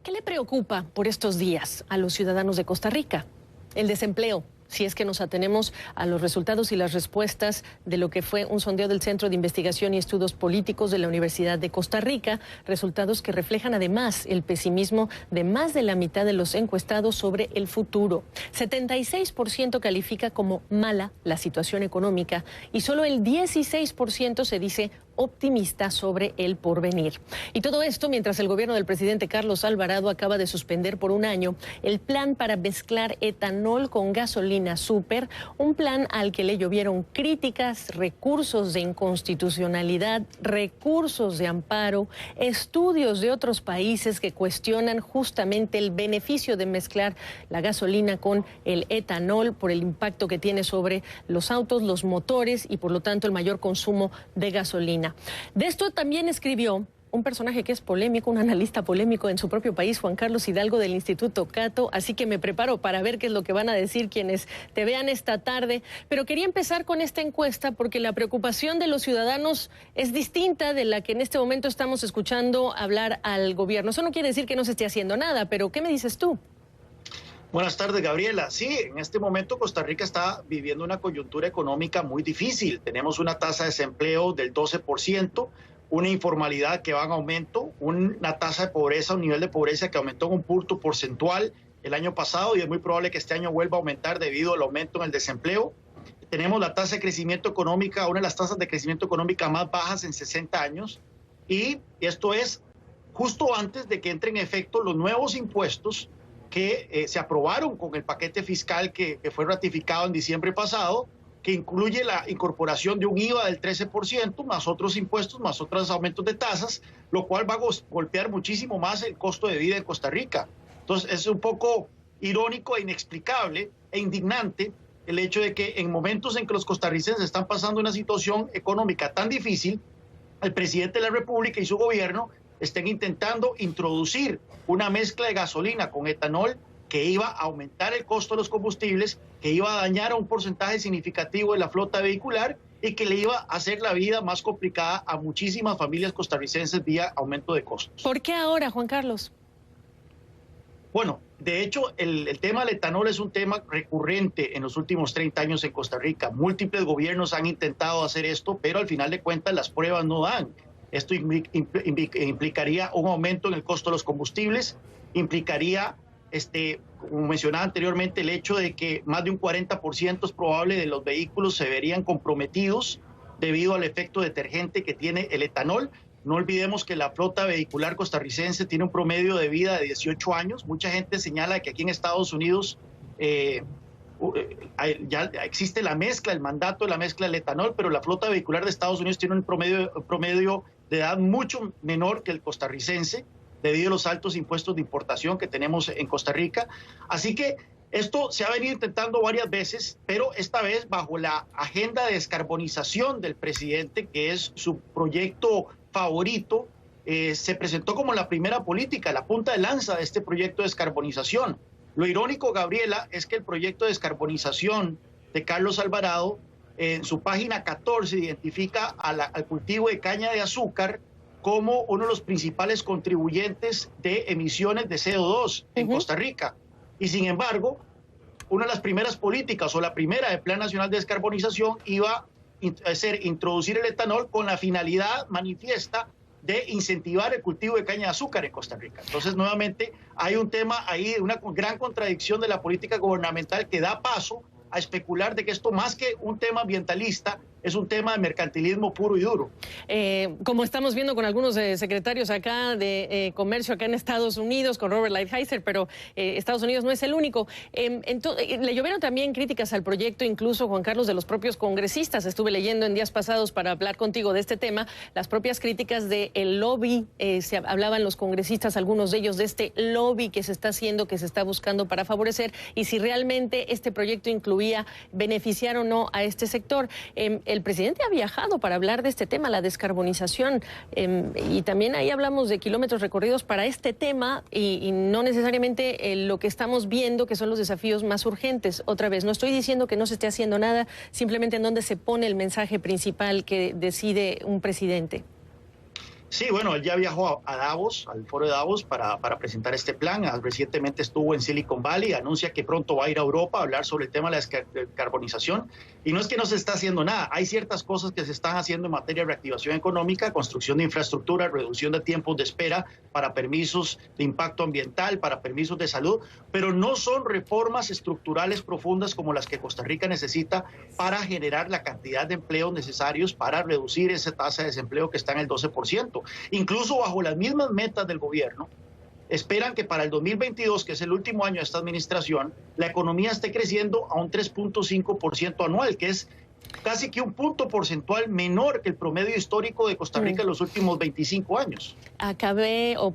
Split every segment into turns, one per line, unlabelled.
¿Qué le preocupa por estos días a los ciudadanos de Costa Rica? El desempleo, si es que nos atenemos a los resultados y las respuestas de lo que fue un sondeo del Centro de Investigación y Estudios Políticos de la Universidad de Costa Rica, resultados que reflejan además el pesimismo de más de la mitad de los encuestados sobre el futuro. 76% califica como mala la situación económica y solo el 16% se dice optimista sobre el porvenir. Y todo esto mientras el gobierno del presidente Carlos Alvarado acaba de suspender por un año el plan para mezclar etanol con gasolina súper, un plan al que le llovieron críticas, recursos de inconstitucionalidad, recursos de amparo, estudios de otros países que cuestionan justamente el beneficio de mezclar la gasolina con el etanol por el impacto que tiene sobre los autos, los motores y por lo tanto el mayor consumo de gasolina. De esto también escribió un personaje que es polémico, un analista polémico en su propio país, Juan Carlos Hidalgo del Instituto Cato, así que me preparo para ver qué es lo que van a decir quienes te vean esta tarde. Pero quería empezar con esta encuesta porque la preocupación de los ciudadanos es distinta de la que en este momento estamos escuchando hablar al gobierno. Eso no quiere decir que no se esté haciendo nada, pero ¿qué me dices tú?
Buenas tardes, Gabriela. Sí, en este momento Costa Rica está viviendo una coyuntura económica muy difícil. Tenemos una tasa de desempleo del 12%, una informalidad que va en aumento, una tasa de pobreza, un nivel de pobreza que aumentó en un punto porcentual el año pasado y es muy probable que este año vuelva a aumentar debido al aumento en el desempleo. Tenemos la tasa de crecimiento económica, una de las tasas de crecimiento económica más bajas en 60 años y esto es justo antes de que entren en efecto los nuevos impuestos que se aprobaron con el paquete fiscal que fue ratificado en diciembre pasado, que incluye la incorporación de un IVA del 13%, más otros impuestos, más otros aumentos de tasas, lo cual va a golpear muchísimo más el costo de vida en Costa Rica. Entonces es un poco irónico e inexplicable e indignante el hecho de que en momentos en que los costarricenses están pasando una situación económica tan difícil, el presidente de la República y su gobierno estén intentando introducir una mezcla de gasolina con etanol que iba a aumentar el costo de los combustibles, que iba a dañar a un porcentaje significativo de la flota vehicular y que le iba a hacer la vida más complicada a muchísimas familias costarricenses vía aumento de costos.
¿Por qué ahora, Juan Carlos?
Bueno, de hecho, el tema del etanol es un tema recurrente en los últimos 30 años en Costa Rica. Múltiples gobiernos han intentado hacer esto, pero al final de cuentas las pruebas no dan. Esto implicaría un aumento en el costo de los combustibles, implicaría, como mencionaba anteriormente, el hecho de que más de un 40% es probable de los vehículos se verían comprometidos debido al efecto detergente que tiene el etanol. No olvidemos que la flota vehicular costarricense tiene un promedio de vida de 18 años. Mucha gente señala que aquí en Estados Unidos ya existe la mezcla, el mandato de la mezcla del etanol, pero la flota vehicular de Estados Unidos tiene un promedio de edad mucho menor que el costarricense, debido a los altos impuestos de importación que tenemos en Costa Rica. Así que esto se ha venido intentando varias veces, pero esta vez bajo la agenda de descarbonización del presidente, que es su proyecto favorito, se presentó como la primera política, la punta de lanza de este proyecto de descarbonización. Lo irónico, Gabriela, es que el proyecto de descarbonización de Carlos Alvarado, en su página 14, identifica al cultivo de caña de azúcar como uno de los principales contribuyentes de emisiones de CO2 en Costa Rica. Y sin embargo, una de las primeras políticas o la primera del Plan Nacional de Descarbonización iba a ser introducir el etanol con la finalidad manifiesta de incentivar el cultivo de caña de azúcar en Costa Rica. Entonces, nuevamente, hay un tema ahí, una gran contradicción de la política gubernamental que da paso a especular de que esto, más que un tema ambientalista, es un tema de mercantilismo puro y duro.
Como estamos viendo con algunos secretarios acá de comercio acá en Estados Unidos, con Robert Lighthizer, pero Estados Unidos no es el único. Le llovieron también críticas al proyecto, incluso, Juan Carlos, de los propios congresistas. Estuve leyendo en días pasados para hablar contigo de este tema, las propias críticas del lobby. Se hablaban los congresistas, algunos de ellos, de este lobby que se está haciendo, que se está buscando para favorecer, y si realmente este proyecto incluía beneficiar o no a este sector. El presidente ha viajado para hablar de este tema, la descarbonización, y también ahí hablamos de kilómetros recorridos para este tema y no necesariamente lo que estamos viendo, que son los desafíos más urgentes. Otra vez, no estoy diciendo que no se esté haciendo nada, simplemente en dónde se pone el mensaje principal que decide un presidente.
Sí, bueno, él ya viajó a Davos, al foro de Davos, para presentar este plan. Recientemente estuvo en Silicon Valley, anuncia que pronto va a ir a Europa a hablar sobre el tema de la descarbonización. Y no es que no se está haciendo nada, hay ciertas cosas que se están haciendo en materia de reactivación económica, construcción de infraestructura, reducción de tiempos de espera para permisos de impacto ambiental, para permisos de salud, pero no son reformas estructurales profundas como las que Costa Rica necesita para generar la cantidad de empleos necesarios para reducir esa tasa de desempleo que está en el 12%. Incluso bajo las mismas metas del gobierno, esperan que para el 2022, que es el último año de esta administración, la economía esté creciendo a un 3.5% anual, que es casi que un punto porcentual menor que el promedio histórico de Costa Rica en los últimos 25 años.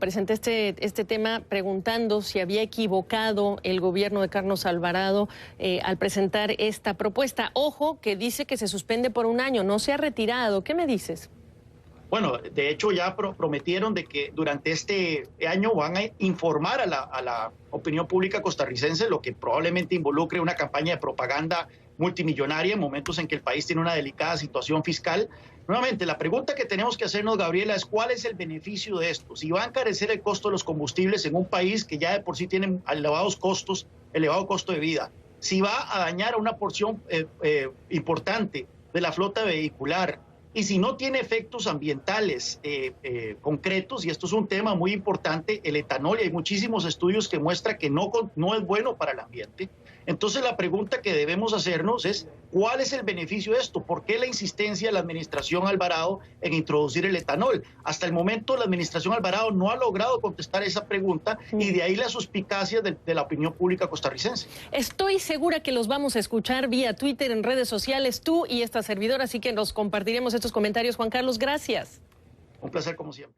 Presenté este tema preguntando si había equivocado el gobierno de Carlos Alvarado al presentar esta propuesta. Ojo, que dice que se suspende por un año, no se ha retirado. ¿Qué me dices?
Bueno, de hecho ya prometieron de que durante este año van a informar a la opinión pública costarricense, lo que probablemente involucre una campaña de propaganda multimillonaria en momentos en que el país tiene una delicada situación fiscal. Nuevamente, la pregunta que tenemos que hacernos, Gabriela, es ¿cuál es el beneficio de esto? Si va a encarecer el costo de los combustibles en un país que ya de por sí tiene elevados costos, elevado costo de vida, si va a dañar a una porción importante de la flota vehicular, y si no tiene efectos ambientales concretos, y esto es un tema muy importante, el etanol, y hay muchísimos estudios que muestran que no es bueno para el ambiente. Entonces la pregunta que debemos hacernos es, ¿cuál es el beneficio de esto? ¿Por qué la insistencia de la administración Alvarado en introducir el etanol? Hasta el momento la administración Alvarado no ha logrado contestar esa pregunta y de ahí la suspicacia de la opinión pública costarricense.
Estoy segura que los vamos a escuchar vía Twitter, en redes sociales, tú y esta servidora, así que nos compartiremos estos comentarios. Juan Carlos, gracias.
Un placer como siempre.